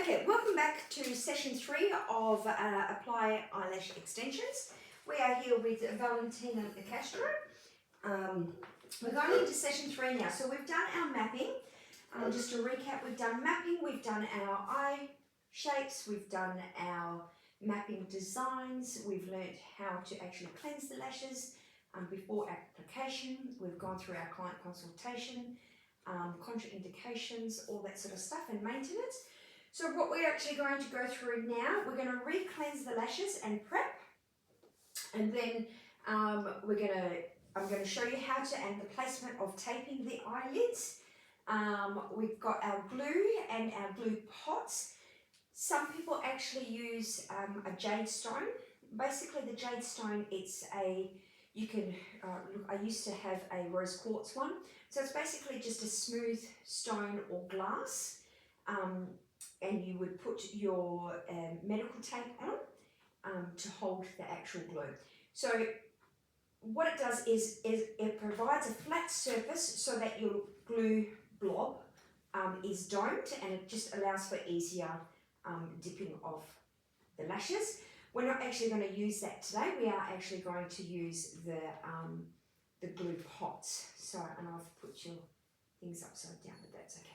Okay, welcome back to session 3 of Apply Eyelash Extensions. We are here with Valentina De Castro. We're going into session 3 now. So we've done our mapping. Just to recap, we've done mapping, we've done our eye shapes, we've done our mapping designs, we've learnt how to actually cleanse the lashes before application. We've gone through our client consultation, contraindications, all that sort of stuff, and maintenance. So what we're actually going to go through now, we're going to re-cleanse the lashes and prep, and then I'm going to show you how to, and the placement of taping the eyelids. We've got our glue and our glue pots. Some people actually use a jade stone. Basically the jade stone, it's a, you can, look, I used to have a rose quartz one. So it's basically just a smooth stone or glass. And you would put your medical tape on to hold the actual glue. So what it does is it provides a flat surface so that your glue blob is domed, and it just allows for easier dipping of the lashes. We're not actually going to use that today. We are actually going to use the glue pots. So, and I've put your things upside down, but that's okay.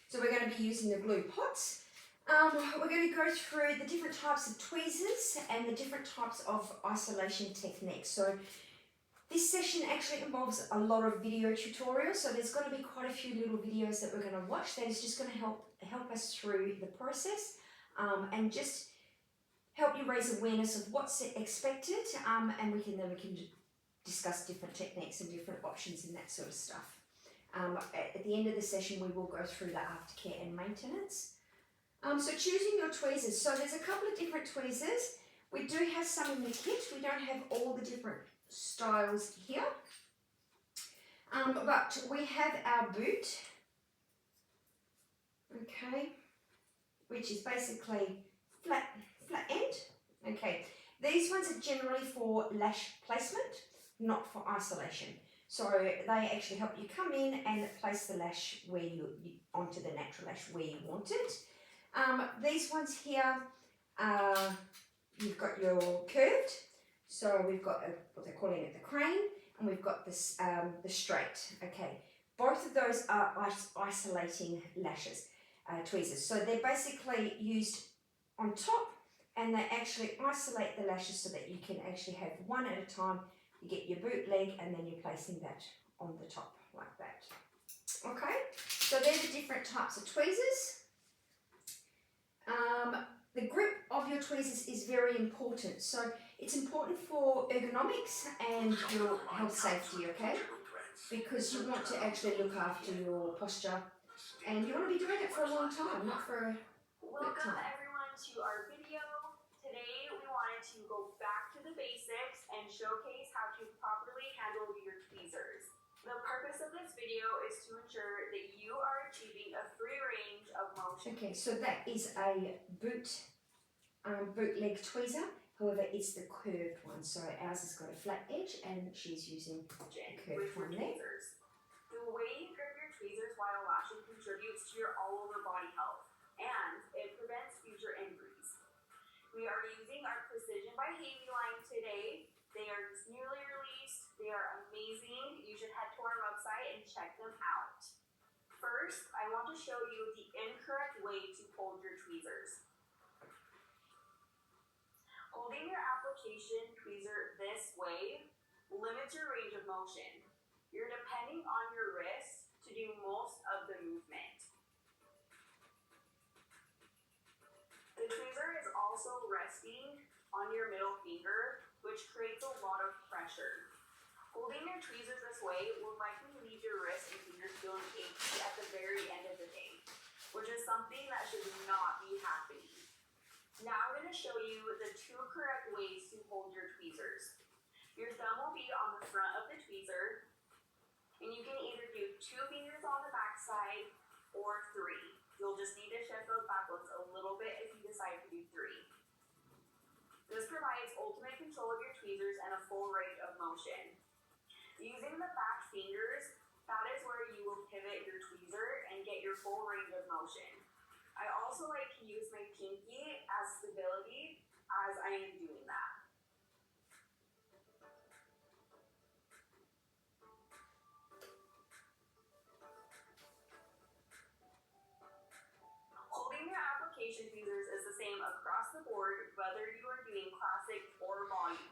So we're going to be using the glue pots. We're going to go through the different types of tweezers and the different types of isolation techniques. So this session actually involves a lot of video tutorials. So there's going to be quite a few little videos that we're going to watch that is just going to help us through the process and just help you raise awareness of what's expected, and we can discuss different techniques and different options and that sort of stuff. At the end of the session, we will go through the aftercare and maintenance. So choosing your tweezers. So there's a couple of different tweezers. We do have some in the kit. We don't have all the different styles here. But we have our boot, okay, which is basically flat end. Okay, these ones are generally for lash placement, not for isolation. So they actually help you come in and place the lash where you onto the natural lash where you want it. These ones here, you've got your curved. So we've got what they're calling it the crane, and we've got this the straight. Okay, both of those are isolating lashes, tweezers. So they're basically used on top, and they actually isolate the lashes so that you can actually have one at a time. You get your boot leg, and then you're placing that on the top like that. Okay, so they're the different types of tweezers. The grip of your tweezers is very important. So it's important for ergonomics and your health safety, okay? Because you want to actually look after your posture, and you want to be doing it for a long time, not for a quick time. Welcome everyone to our video. Today we wanted to go back to the basics and showcase how to properly handle your tweezers. The purpose of this video is to ensure that you are achieving a free range of motion. Okay, so that is a boot leg tweezer. However, it's the curved one. So ours has got a flat edge, and she's using the curved one there. Tweezers. The way you grip your tweezers while lashing contributes to your all-over body health, and it prevents future injuries. We are using our Precision by Havy line today. They are newly released. They are amazing. You should head to our website and check them out. First, I want to show you the incorrect way to hold your tweezers. Holding your application tweezer this way limits your range of motion. You're depending on your wrist to do most of the movement. The tweezer is also resting on your middle finger, which creates a lot of pressure. Holding your tweezers this way will likely leave your wrists and fingers feeling achy at the very end of the day, which is something that should not be happening. Now I'm going to show you the 2 correct ways to hold your tweezers. Your thumb will be on the front of the tweezer, and you can either do 2 fingers on the back side or 3. You'll just need to shift those backwards a little bit if you decide to do 3. This provides ultimate control of your tweezers and a full range of motion. Using the back fingers, that is where you will pivot your tweezer and get your full range of motion. I also also like to use my pinky as stability as I am doing that. Holding your application tweezers is the same across the board, whether you are doing classic or volume.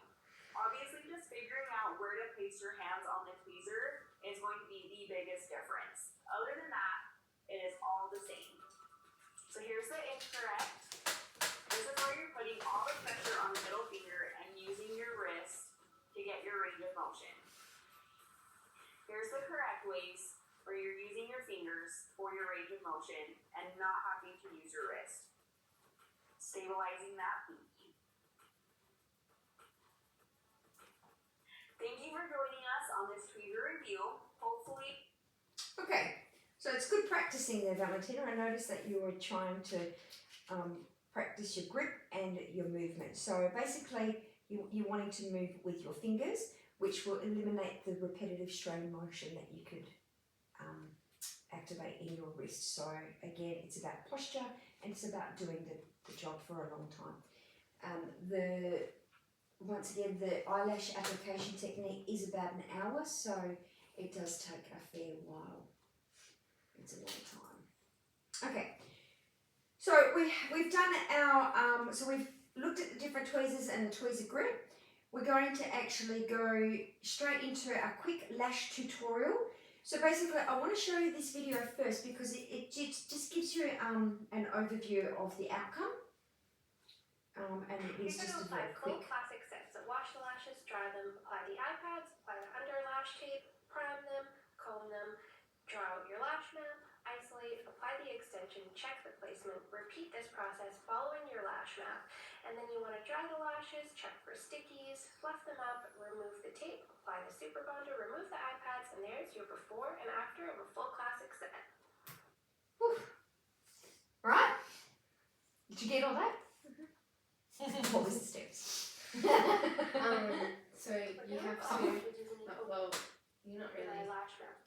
Obviously, just figuring out where to place your hands on the tweezer is going to be the biggest difference. Other than that, it is all the same. So here's the incorrect. This is where you're putting all the pressure on the middle finger and using your wrist to get your range of motion. Here's the correct ways, where you're using your fingers for your range of motion and not having to use your wrist. Stabilizing that pinky. Thank you for joining us on this tweezer review. Hopefully. Okay, so it's good practicing there, Valentina. I noticed that you were trying to practice your grip and your movement. So basically, you're wanting to move with your fingers, which will eliminate the repetitive strain motion that you could activate in your wrist. So again, it's about posture and it's about doing the job for a long time. Once again, the eyelash application technique is about an hour, so it does take a fair while. It's a long time. Okay, so we've done our, so we've looked at the different tweezers and the tweezer grip. We're going to actually go straight into a quick lash tutorial. So basically, I want to show you this video first because it just gives you an overview of the outcome. And it is just a very quick. Full classic set. So wash the lashes, dry them, apply the eye pads, apply the under lash tape, prime them, comb them, draw out your lash map, isolate, apply the extension, check the placement, repeat this process following your lash map, and then you want to dry the lashes, check for stickies, fluff them up, remove the tape, apply the super bonder, remove the eye pads, and there's your before and after of a full classic set. Whew. Right? Did you get all that? What was the steps? So you have to, well, you're not really. Lash map.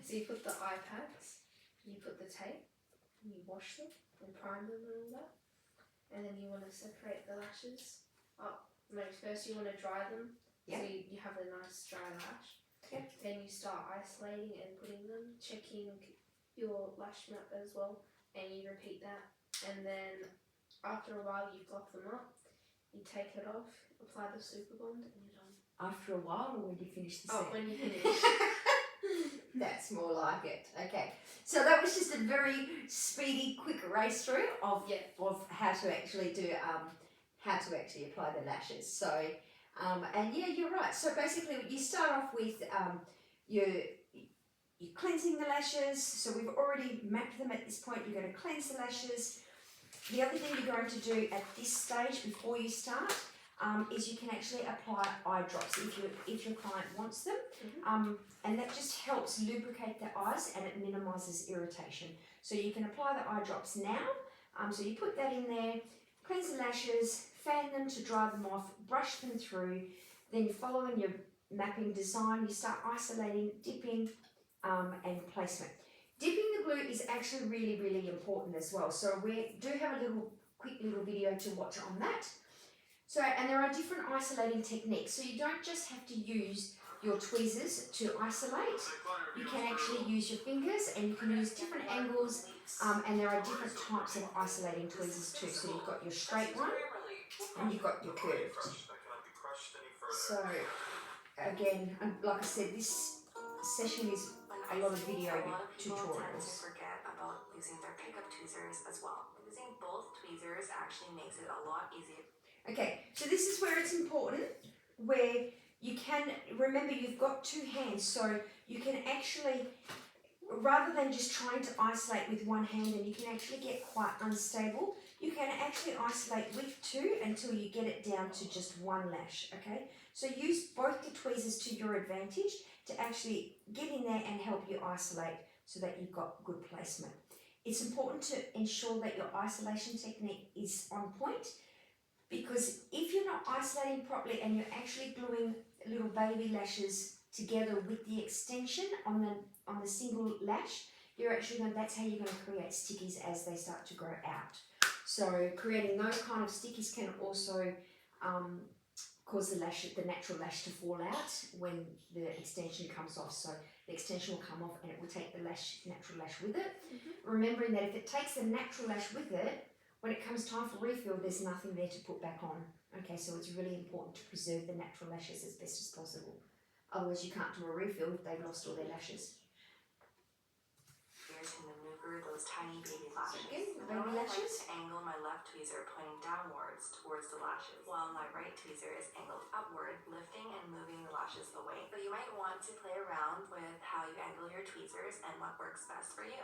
So you put the eye pads, you put the tape, and you wash them and prime them and all that. And then you want to separate the lashes. Oh, no, first you want to dry them. Yeah. So you have a nice dry lash. Yeah. Then you start isolating and putting them, checking your lash map as well, and you repeat that. And then after a while you fluff them up, you take it off, apply the super bond, and you're done. After a while, or when you finish the set? Oh, when you finish. That's more like it. Okay, so that was just a very speedy, quick race through of how to actually do how to actually apply the lashes. So, and yeah, you're right. So basically, you start off with you're cleansing the lashes. So we've already mapped them at this point. You're going to cleanse the lashes. The other thing you're going to do at this stage before you start is you can actually apply eye drops if your client wants them, and that just helps lubricate the eyes and it minimises irritation. So you can apply the eye drops now. So you put that in there, cleanse the lashes, fan them to dry them off, brush them through. Then following your mapping design, you start isolating, dipping, and placement. Dipping the glue is actually really, really important as well. So we do have a quick little video to watch on that. So, and there are different isolating techniques. So you don't just have to use your tweezers to isolate. You can actually use your fingers and you can use different angles, and there are different types of isolating tweezers too. So you've got your straight one and you've got your curved. So again, like I said, this session is a lot of video tutorials. Forget about using their pickup tweezers as well. Using both tweezers actually makes it a lot easier. Okay, so this is where it's important, where you can, remember you've got two hands, so you can actually, rather than just trying to isolate with one hand and you can actually get quite unstable, you can actually isolate with two until you get it down to just one lash, okay? So use both the tweezers to your advantage to actually get in there and help you isolate so that you've got good placement. It's important to ensure that your isolation technique is on point, because if you're not isolating properly and you're actually gluing little baby lashes together with the extension on the single lash, that's how you're going to create stickies as they start to grow out. So creating those kind of stickies can also cause the natural lash to fall out when the extension comes off. So the extension will come off and it will take the natural lash with it. Remembering that if it takes the natural lash with it, when it comes time for refill, there's nothing there to put back on. Okay, so it's really important to preserve the natural lashes as best as possible. Otherwise you can't do a refill if they've lost all their lashes. To maneuver those tiny baby lashes. So again, the baby I like lashes. to angle my left tweezer pointing downwards towards the lashes, while my right tweezer is angled upward, lifting and moving the lashes away. But you might want to play around with how you angle your tweezers and what works best for you.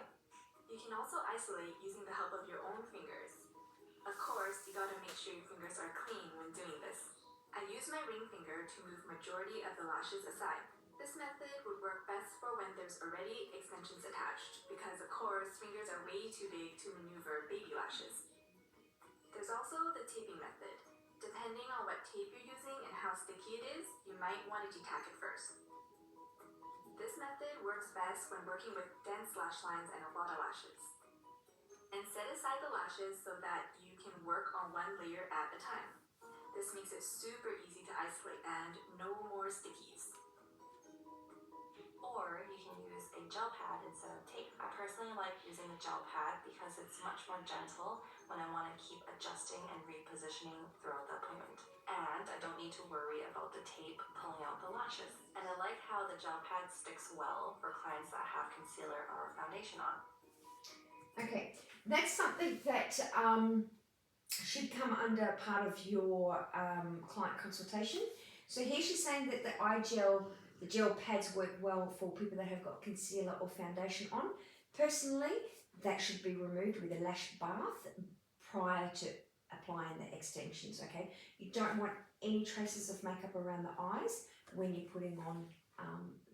You can also isolate using the help of your own fingers. Of course, you gotta make sure your fingers are clean when doing this. I use my ring finger to move majority of the lashes aside. This method would work best for when there's already extensions attached, because of course, fingers are way too big to maneuver baby lashes. There's also the taping method. Depending on what tape you're using and how sticky it is, you might want to detack it first. This method works best when working with dense lash lines and a lot of lashes. And set aside the lashes so that you can work on one layer at a time. This makes it super easy to isolate and no more stickies. Or you can use a gel pad instead of tape. I personally like using the gel pad because it's much more gentle when I want to keep adjusting and repositioning throughout the appointment. And I don't need to worry about the tape pulling out the lashes. And I like how the gel pad sticks well for clients that have concealer or foundation on. Okay, that's something that should come under part of your client consultation. So here she's saying that the gel pads work well for people that have got concealer or foundation on. Personally, that should be removed with a lash bath prior to applying the extensions, okay? You don't want any traces of makeup around the eyes when you're putting on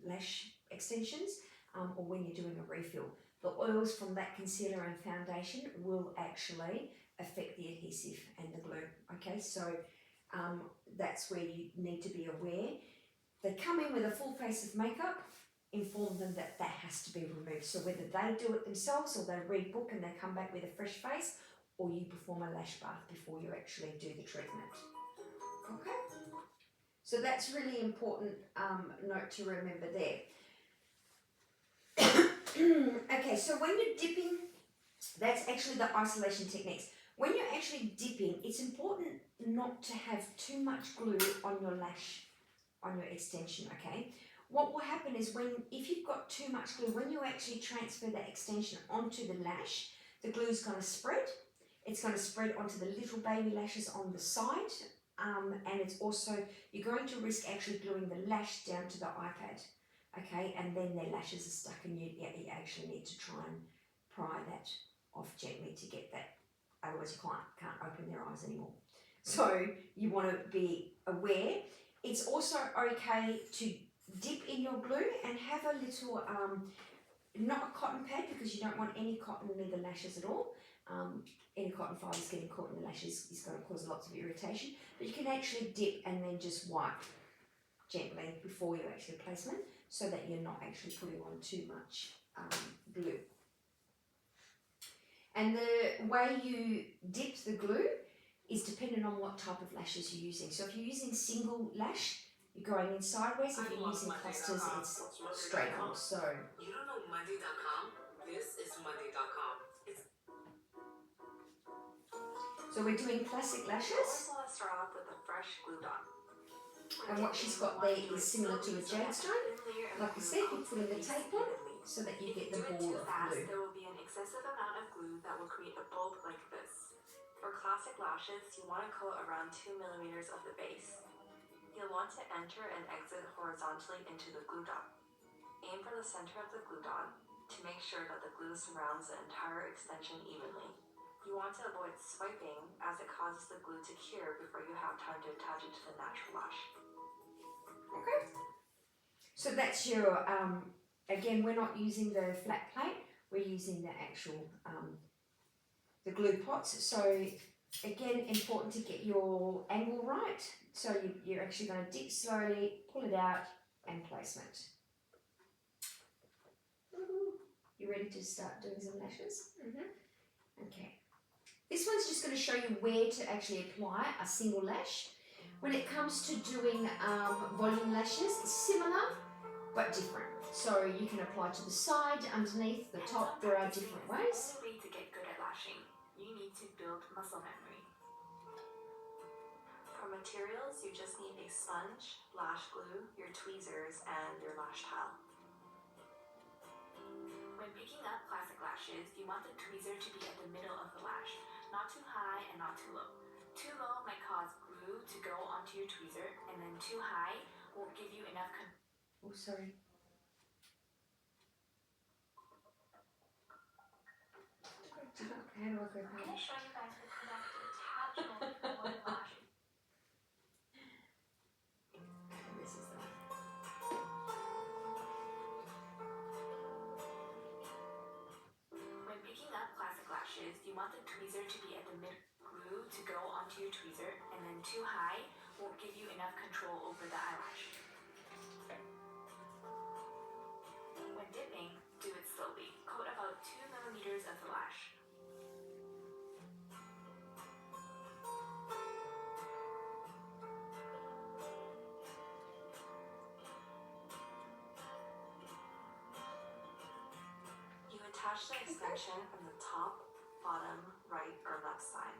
lash extensions or when you're doing a refill. The oils from that concealer and foundation will actually affect the adhesive and the glue, okay? So that's where you need to be aware. They come in with a full face of makeup, inform them that that has to be removed. So whether they do it themselves or they read book and they come back with a fresh face, or you perform a lash bath before you actually do the treatment. Okay? So that's really important note to remember there. Okay, so when you're dipping, that's actually the isolation techniques. When you're actually dipping, it's important not to have too much glue on your lash, on your extension, okay? What will happen is if you've got too much glue, when you actually transfer that extension onto the lash, the glue is going to spread. It's going to spread onto the little baby lashes on the side, and it's also, you're going to risk actually gluing the lash down to the iPad, okay? And then their lashes are stuck and you actually need to try and pry that off gently to get that. Otherwise you can't open their eyes anymore. So you want to be aware. It's also okay to dip in your glue and have a little, not a cotton pad because you don't want any cotton near the lashes at all. Any cotton fibers getting caught in the lashes is going to cause lots of irritation. But you can actually dip and then just wipe gently before you actually placement so that you're not actually putting on too much glue. And the way you dip the glue is dependent on what type of lashes you're using. So if you're using single lash, you're going in sideways. If you're using clusters, it's straight on. So You don't know Monday.com? This is Monday.com. So we're doing classic lashes. I always want to start off with a fresh glue dot. And what she's got there is similar to a jade stone. Like I said, you put in the tape on so that you get the ball of glue. There will be an excessive amount of glue that will create a bulb like this. For classic lashes, you want to coat around 2 millimeters of the base. You'll want to enter and exit horizontally into the glue dot. Aim for the center of the glue dot to make sure that the glue surrounds the entire extension evenly. You want to avoid swiping as it causes the glue to cure before you have time to attach it to the natural lash. Okay. So that's your, again, we're not using the flat plate, we're using the actual, the glue pots. So again, important to get your angle right. So you're actually going to dip slowly, pull it out, and placement. You You ready to start doing some lashes? Mm-hmm. Okay. This one's just going to show you where to actually apply a single lash. When it comes to doing volume lashes, it's similar but different. So you can apply to the side, underneath, the top. There are different ways. The only way to get good at lashing, you need to build muscle memory. For materials, you just need a sponge, lash glue, your tweezers, and your lash towel. When picking up classic lashes, you want the tweezer to be at the middle of the lash, not too high and not too low. Too low might cause glue to go onto your tweezer, and then too high won't give you enough Oh, sorry. How do I go I'm back? going to show you guys the correct attachment for one lash. This is the one. When picking up classic lashes, you want the tweezer to be at the middle. Glue to go onto your tweezer, and then too high won't give you enough control over the eyelash. When dipping, do it slowly. Coat about 2 millimeters of the lash. You attach the extension from the top, bottom, right, or left side.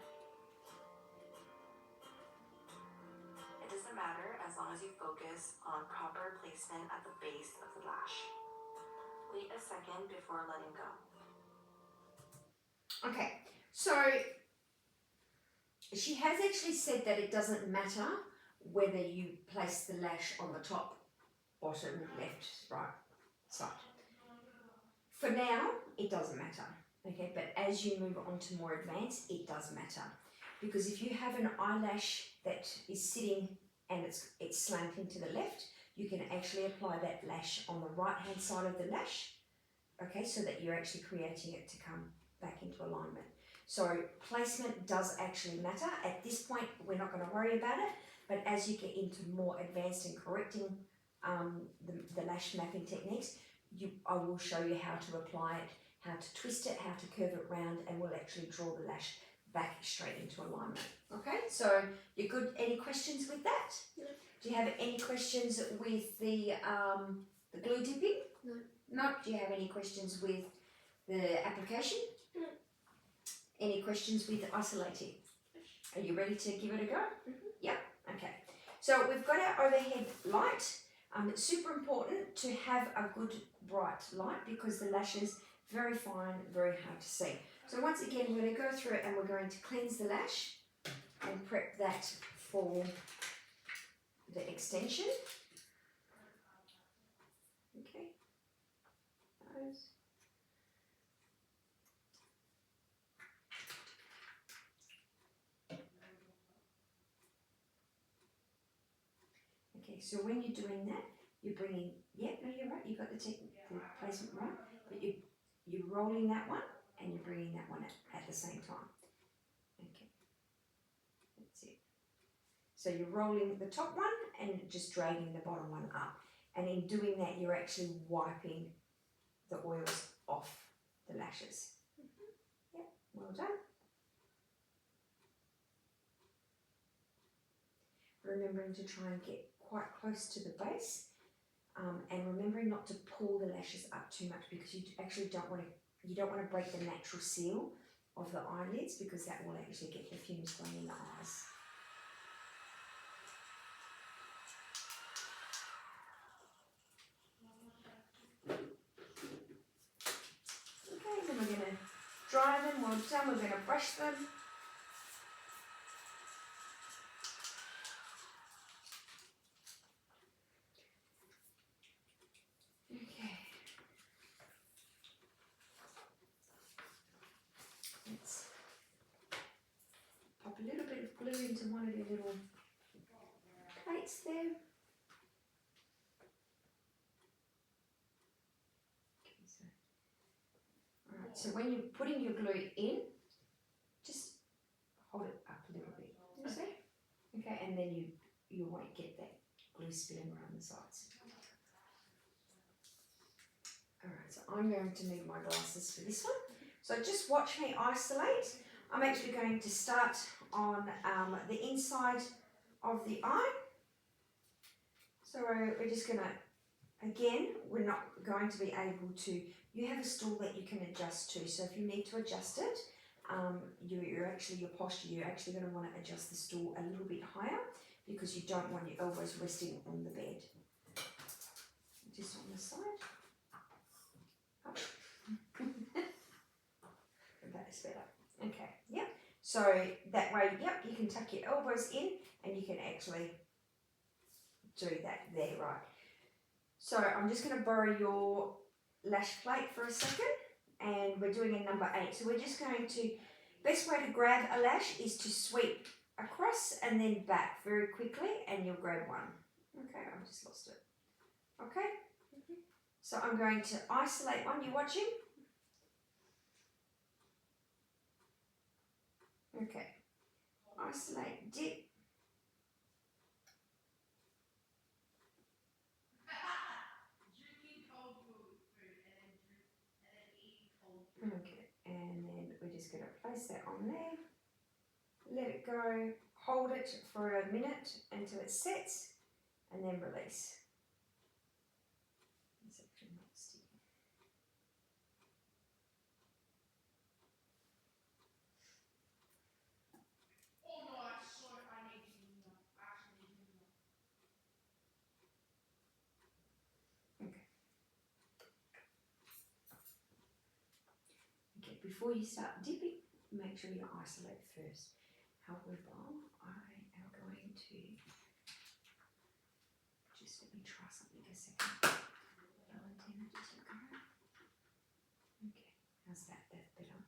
It doesn't matter as long as you focus on proper placement at the base of the lash. Wait a second before letting go. Okay, so she has actually said that it doesn't matter whether you place the lash on the top, bottom, left, right side. For now, it doesn't matter, okay? But as you move on to more advanced, it does matter. Because if you have an eyelash that is sitting and it's slanting to the left, you can actually apply that lash on the right-hand side of the lash, okay? So that you're actually creating it to come back into alignment. So placement does actually matter. At this point, we're not going to worry about it, but as you get into more advanced and correcting the lash mapping techniques, I will show you how to apply it, how to twist it, how to curve it round, and we'll actually draw the lash back straight into alignment. Okay, so you're good? Any questions with that? No. Do you have any questions with the glue dipping? No. No. Do you have any questions with the application? No. Any questions with isolating? Are you ready to give it a go? Mm-hmm. Yep. Okay. So we've got our overhead light. It's super important to have a good bright light because the lashes very fine, very hard to see. So once again, we're going to go through it and we're going to cleanse the lash and prep that for the extension. Okay. Those. Okay, so when you're doing that, you're bringing, yeah, no, you're right, you've got the placement right, but you're rolling that one and you're bringing that one at the same time. Okay, that's it. So you're rolling the top one and just dragging the bottom one up. And in doing that, you're actually wiping the oils off the lashes. Yeah, well done. Remembering to try and get quite close to the base, and remembering not to pull the lashes up too much because you actually don't want to break the natural seal of the eyelids because that will actually get the fumes going in the eyes. Okay, then we're going to dry them. Well done. We're going to brush them. Okay. Let's pop a little bit of glue into one of the little plates there. Okay, so, all right, so when you're putting your glue in, just hold it up a little bit. You see? Okay, and then you won't get that glue spilling around the sides. All right, so I'm going to need my glasses for this one. So just watch me isolate. I'm actually going to start on the inside of the eye. So we're just going to, again, we're not going to be able to, you have a stool that you can adjust to. So if you need to adjust it, you're actually, your posture, you're actually going to want to adjust the stool a little bit higher because you don't want your elbows resting on the bed. Just on the side. Up. That is better. Okay, yep. So that way, yep, you can tuck your elbows in and you can actually do that there, right. So I'm just going to borrow your lash plate for a second and we're doing a number 8. So we're just going to, best way to grab a lash is to sweep across and then back very quickly and you'll grab one. Okay, I've just lost it. Okay, so I'm going to isolate one. You watching? Okay, isolate, dip. Okay, and then we're just going to place that on there, let it go, hold it for a minute until it sets, and then release. It's actually not sticky. Okay, before you start dipping, make sure you isolate first. However, I am going to just let me try something a second. Valentina, just look at it. Okay, how's that? That's better.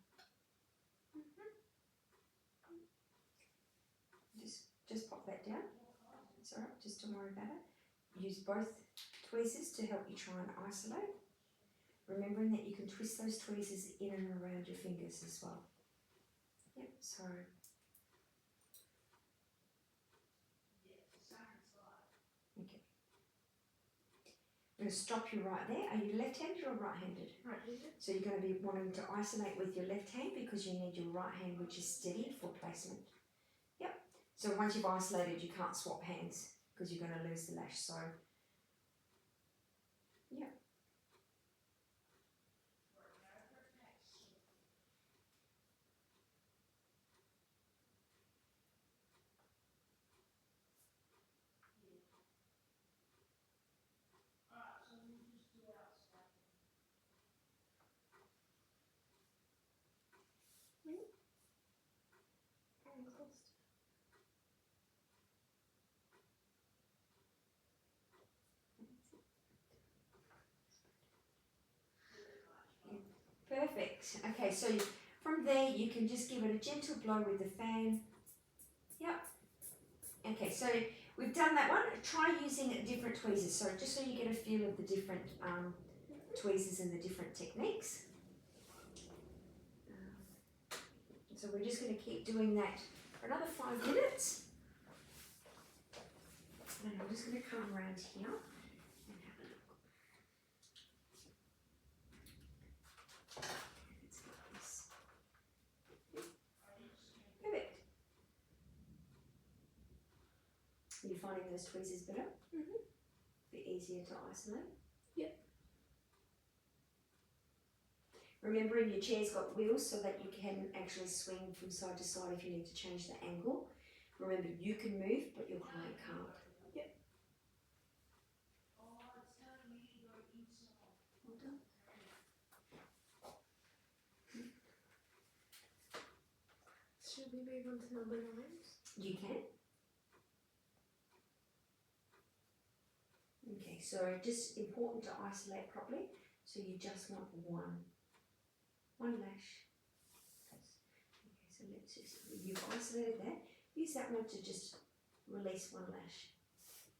Just pop that down. It's alright, just don't worry about it. Use both tweezers to help you try and isolate. Remembering that you can twist those tweezers in and around your fingers as well. Yep, so. Okay. I'm going to stop you right there. Are you left-handed or right-handed? Right-handed. So you're going to be wanting to isolate with your left hand because you need your right hand which is steady for placement. Yep. So once you've isolated, you can't swap hands because you're going to lose the lash. So, yeah. Perfect. Okay, so from there you can just give it a gentle blow with the fan. Yep. Okay, so we've done that one. Try using different tweezers, so just so you get a feel of the different tweezers and the different techniques. So we're just going to keep doing that for another 5 minutes. And I'm just going to come around here and have a look. Let's get this. Perfect. Are you finding those tweezers better? Mm-hmm. A bit easier to isolate? Yep. Remembering your chair's got wheels so that you can actually swing from side to side if you need to change the angle. Remember, you can move, but your client can't. Yep. Well done. Should we move on to number 9? You can. Okay, so just important to isolate properly. So you just want one lash. Okay, so let's just, you've isolated that. Use that one to just release one lash.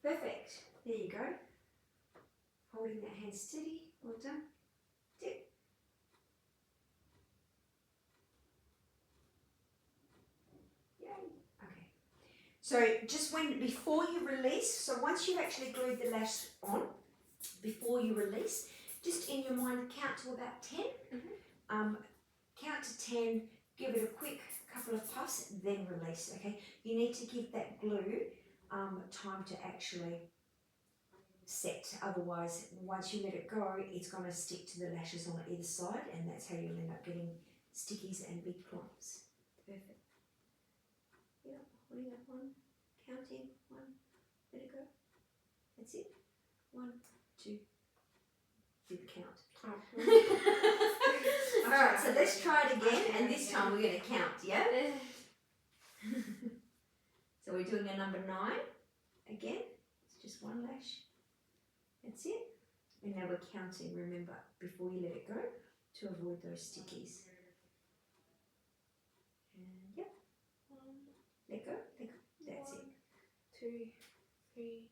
Perfect. There you go. Holding that hand steady. Well done. Dip. Yay. Okay. So just before you release, so once you've actually glued the lash on, before you release, just in your mind, count to about 10. Count to 10, give it a quick couple of puffs, then release, okay? You need to give that glue time to actually set. Otherwise, once you let it go, it's going to stick to the lashes on either side, and that's how you'll end up getting stickies and big clumps. Perfect. Yep, holding up 1, counting 1, let it go. That's it. 1, 2, do the count. Alright, so let's try it again, and this time we're going to count, yeah? So we're doing a number 9 again. It's just 1 lash. That's it. And now we're counting, remember, before you let it go, to avoid those stickies. And yep. 1, let go, that's 1, it. 2, 3,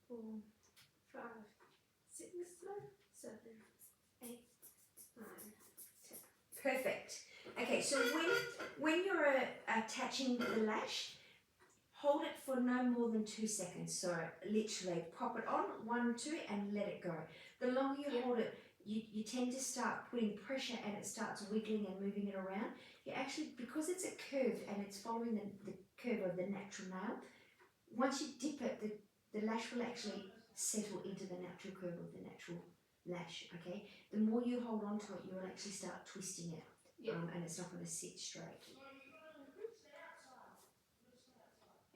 4, 5, 6, 7, 8, 9, 10. Perfect. Okay, so when you're attaching the lash, hold it for no more than 2 seconds. So literally pop it on, 1, 2, and let it go. The longer you hold it, you tend to start putting pressure and it starts wiggling and moving it around. You actually, because it's a curve and it's following the curve of the natural nail, once you dip it, the lash will actually settle into the natural curve of the natural lash, okay? The more you hold on to it, you'll actually start twisting it, and it's not going to sit straight.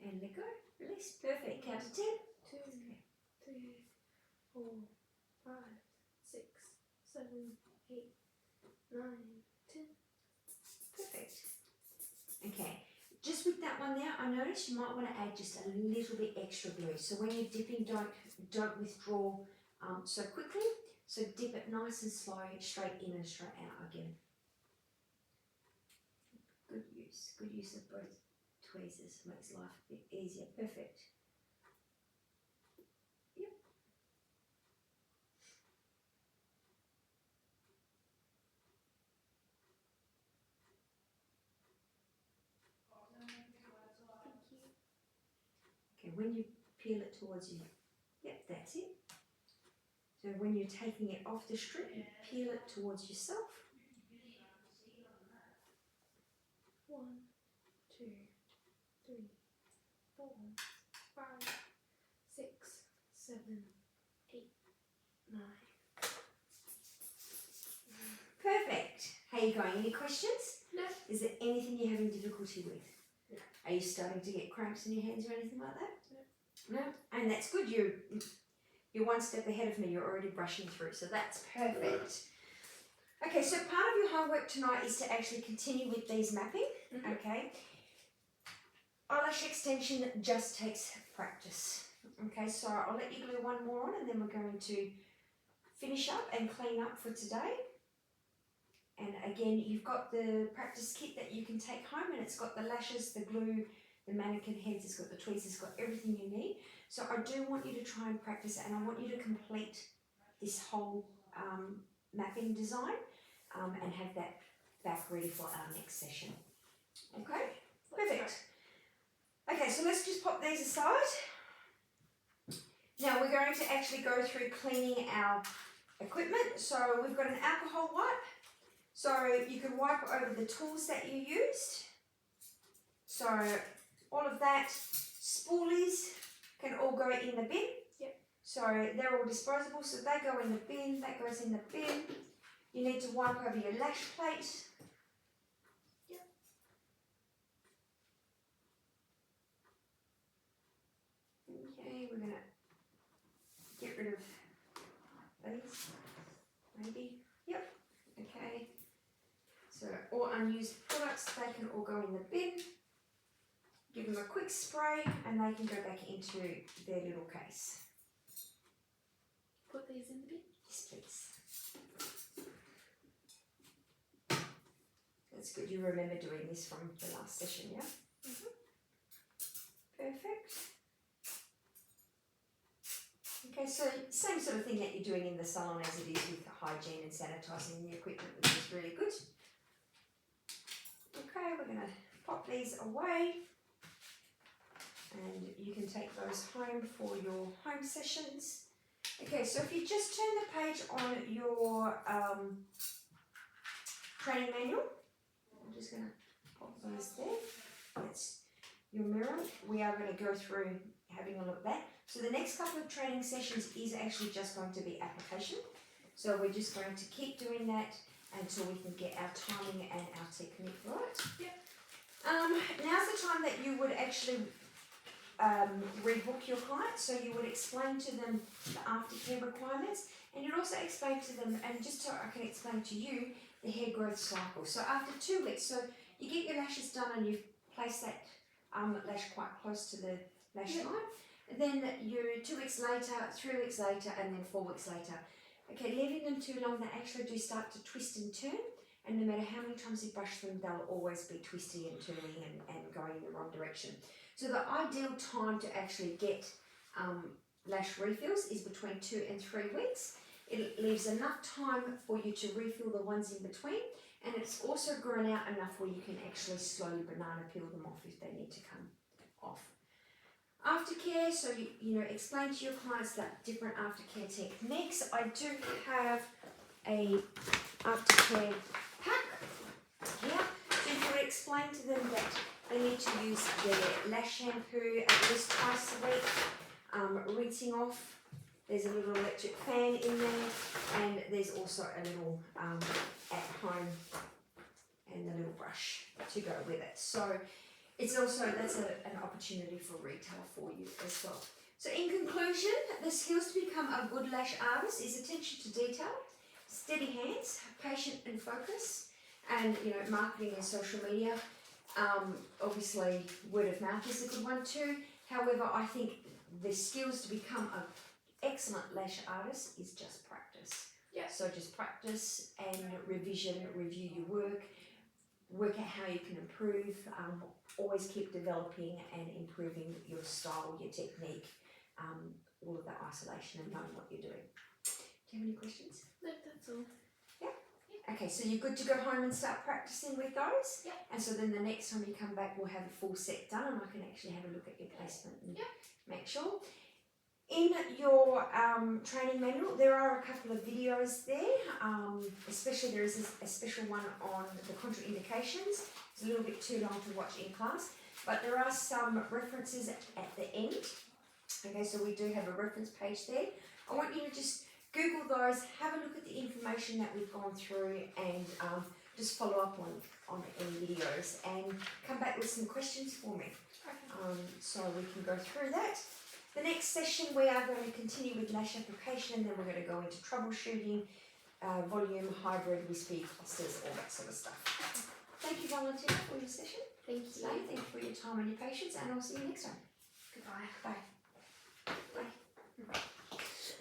And let go, release, perfect, count to 10. 2, 3, 4, 5, 6, 7, 8, 9, 10. Perfect. Okay, just with that one there, I noticed you might want to add just a little bit extra glue. So when you're dipping, don't withdraw so quickly. So dip it nice and slow, straight in and straight out again. Good use of both tweezers, makes life a bit easier. Perfect. Yep. Okay, when you peel it towards you, yep, that's it. So when you're taking it off the strip, you peel it towards yourself. 1, 2, 3, 4, 5, 6, 7, 8, 9. Perfect. How are you going? Any questions? No. Is there anything you're having difficulty with? No. Are you starting to get cramps in your hands or anything like that? No. No? And that's good. You're one step ahead of me. You're already brushing through, so that's perfect. Okay, so part of your homework tonight is to actually continue with these mapping, okay? Eyelash extension just takes practice. Okay, so I'll let you glue one more on and then we're going to finish up and clean up for today. And again, you've got the practice kit that you can take home, and it's got the lashes, the glue, the mannequin heads, it's got the tweezers, it's got everything you need. So I do want you to try and practice, and I want you to complete this whole mapping design and have that back ready for our next session. Okay, perfect. Okay, so let's just pop these aside. Now we're going to actually go through cleaning our equipment. So we've got an alcohol wipe. So you can wipe over the tools that you used. So all of that, spoolies can all go in the bin. Yep. So they're all disposable, so they go in the bin, that goes in the bin. You need to wipe over your lash plate. Yep. Okay, we're going to get rid of these, maybe. Yep, okay. So all unused products, they can all go in the bin. Give them a quick spray and they can go back into their little case. Put these in the bin? Yes, please. That's good. You remember doing this from the last session, yeah? Perfect. Okay, so same sort of thing that you're doing in the salon as it is with hygiene and sanitising the equipment, which is really good. Okay, we're going to pop these away. And you can take those home for your home sessions. Okay, so if you just turn the page on your training manual, I'm just going to pop those there. That's your mirror. We are going to go through having a look at that. So the next couple of training sessions is actually just going to be application. So we're just going to keep doing that until we can get our timing and our technique right. Yep. Now's the time that you would actually rebook your clients. So you would explain to them the aftercare requirements, and you'd also explain to them, and just so I can explain to you, the hair growth cycle. So after 2 weeks, so you get your lashes done and you place that lash quite close to the lash line. And then you 2 weeks later, 3 weeks later, and then 4 weeks later. Okay, leaving them too long, they actually do start to twist and turn, and no matter how many times you brush them, they'll always be twisty and turning and going in the wrong direction. So the ideal time to actually get lash refills is between 2 and 3 weeks. It leaves enough time for you to refill the ones in between, and it's also grown out enough where you can actually slowly banana peel them off if they need to come off. Aftercare, so you know, explain to your clients that different aftercare techniques. I do have a aftercare pack here, so you can explain to them that they need to use their lash shampoo at least twice a week, rinsing off. There's a little electric fan in there, and there's also a little at home and a little brush to go with it. So it's also, that's an opportunity for retail for you as well. So in conclusion, the skills to become a good lash artist is attention to detail, steady hands, patient and focus, and you know, marketing and social media. Obviously word of mouth is a good one too. However, I think the skills to become an excellent lash artist is just practice. Yeah. So just practice and revision, review your work out how you can improve, always keep developing and improving your style, your technique, all of that isolation and knowing what you're doing. Do you have any questions? No, that's all. Okay, so you're good to go home and start practicing with those? Yep. And so then the next time you come back, we'll have a full set done and I can actually have a look at your placement and make sure. In your training manual, there are a couple of videos there, especially there is a special one on the contraindications. It's a little bit too long to watch in class, but there are some references at the end. Okay, so we do have a reference page there. I want you to just Google those, have a look at the information that we've gone through, and just follow up on any videos and come back with some questions for me. So we can go through that. The next session we are going to continue with lash application, and then we're going to go into troubleshooting, volume, hybrid, wispy, clusters, all that sort of stuff. Thank you, Valentina, for your session Thank you. today. Thank you for your time and your patience, and I'll see you next time. Goodbye. Bye.